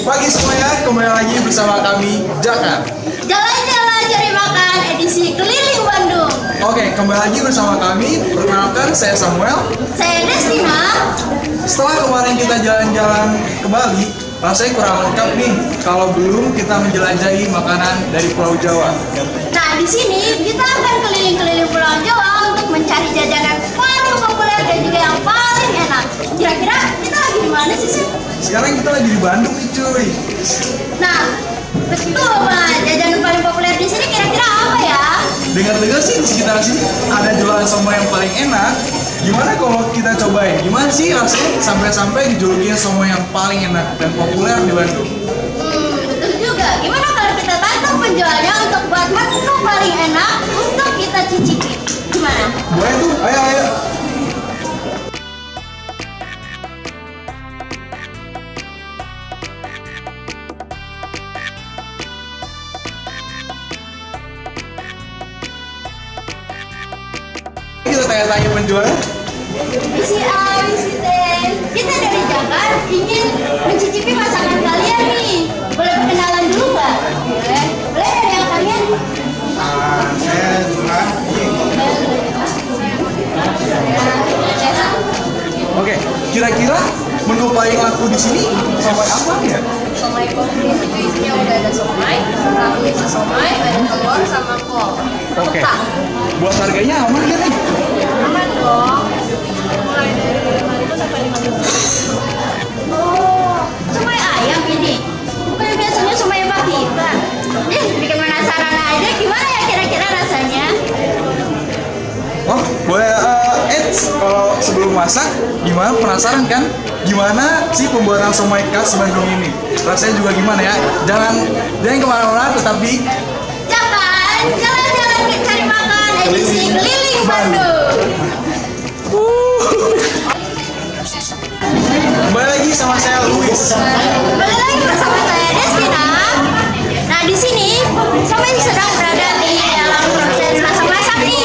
Pagi semuanya, kembali lagi bersama kami Jaka. Jalan-jalan cari makan edisi keliling Bandung. Oke, kembali lagi bersama kami. Perkenalkan, saya Samuel. Saya Destina. Setelah kemarin kita jalan-jalan ke Bali, rasanya kurang lengkap nih kalau belum kita menjelajahi makanan dari Pulau Jawa. Nah, di sini kita akan keliling-keliling Pulau Jawa untuk mencari jajanan paling populer dan juga yang paling enak. Kira-kira kita lagi di mana sih, Sid? Sekarang kita lagi di Bandung nih, cuy. Nah, betul banget. Jajanan paling populer di sini kira-kira apa ya? Dengar-dengar sih di sekitar sini ada jualan somai yang paling enak. Gimana kalau kita cobain? Gimana sih rasanya sampai-sampai dijulukin somai yang paling enak dan populer di Bandung? Betul juga. Gimana kalau kita tantang penjualnya untuk buat menu paling enak untuk kita cicipi? Gimana? Boleh tuh, ayo. Kita tanya-tanya penjualnya. Misi A, misi T. Kita dari Jakarta ingin mencicipi masakan kalian nih. Boleh perkenalan dulu nggak? Boleh. Boleh dari yang kalian? Saya Zuran. Oke, kira-kira menu paling laku di sini somai apa ya? Somai komplit itu isinya udah ada somai, lalu isi somai, ada telur sama kol. Oke. Lengkap. Buat harganya aman kan nih? Aman dong. Mulai dari 5.000 sampai 15.000. Oh, somai ayam ini. Bukan biasanya somai pakai ikan. Bikin penasaran aja gimana ya kira-kira rasanya? Oh, boleh. Kalau sebelum masak, gimana penasaran kan? Gimana sih pembuatan somai khas Bandung ini? Rasanya juga gimana ya? Jangan kemana-mana, tetapi Jalan-jalan cari makan edisi keliling Bandung. Kembali lagi sama saya Luis. Kembali lagi bersama saya Destina. Nah, di sini somai sedang berada di dalam proses masak-masak nih.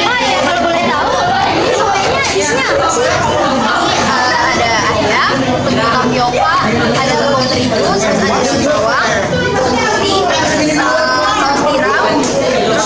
Oh ya, kalau boleh tahu, ini somainya isinya apa sih? Ada ayam, tepung tapioka, ada tepung terigu, terus ada daun bawang, putih, saus tiram, terus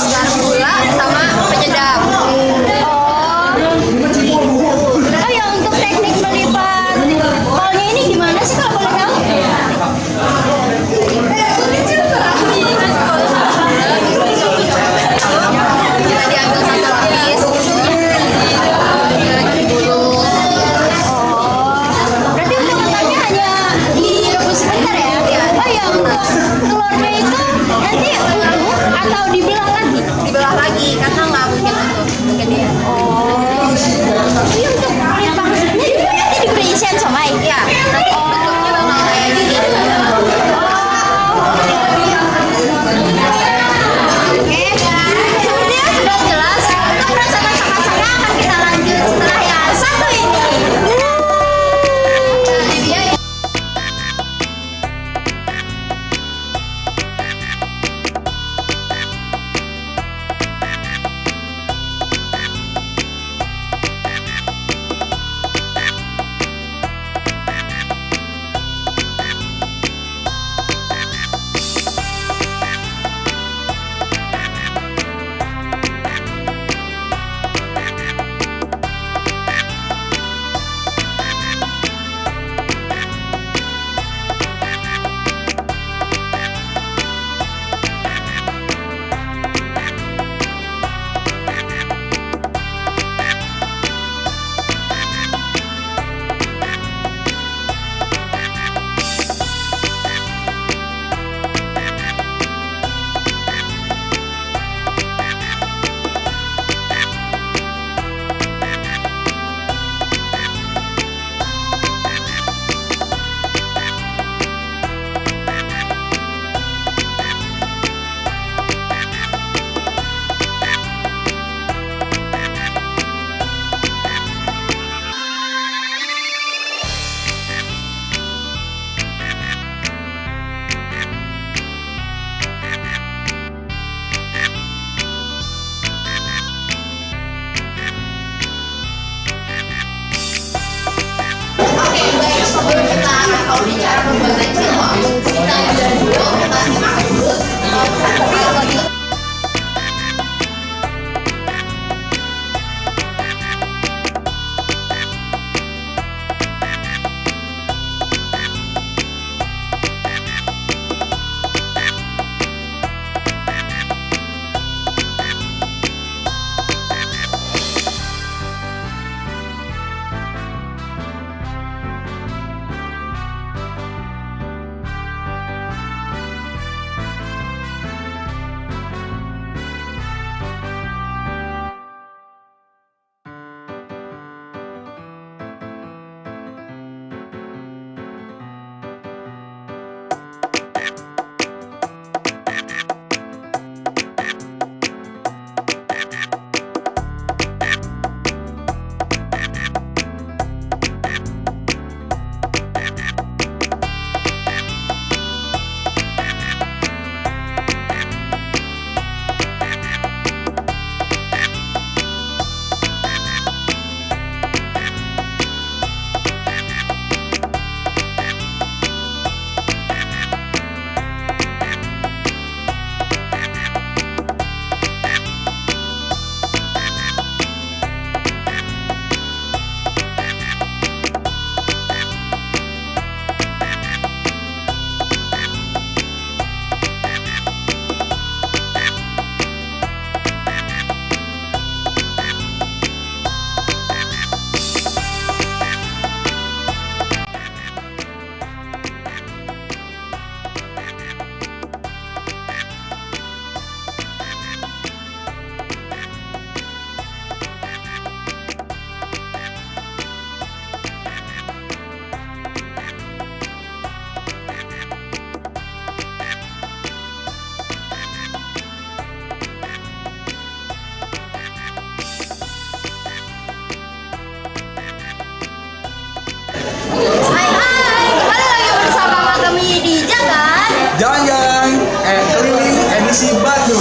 nasi Bandung.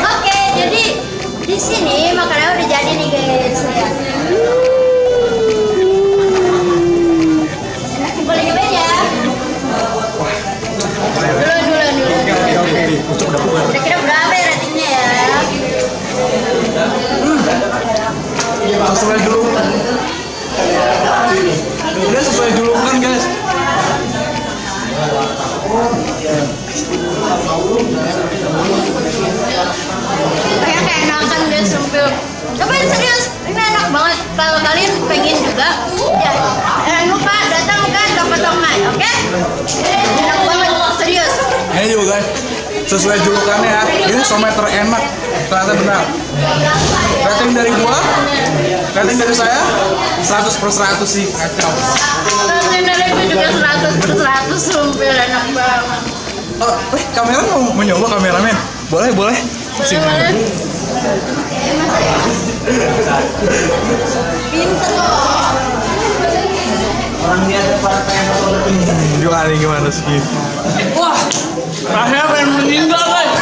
Oke, jadi di sini makanannya udah jadi nih guys. Lihat. Boleh nyobain ya? Dulu. Oke. Ucap udah puas. Kira-kira berapa ya ratingnya ya? Sesuai julukan. Dia sesuai julukan guys. Kayak enakan guys sumpil. Cobain serius, ini enak banget. Kalau kalian pengen juga, ya jangan lupa datang ke Toko Somai, oke? Enak banget, serius. Ini juga guys, sesuai julukannya ya. Ini somai terenak. Ternyata benar. Rating dari gua, rating dari saya 100/100 sih, kacau. Rating dari gue juga 100/100 sumpil, enak banget. Kamera mau nyoba kameramen? Boleh. Boleh. Pinter loh. Gimana sih? Wah, saya pengen meninggal guys.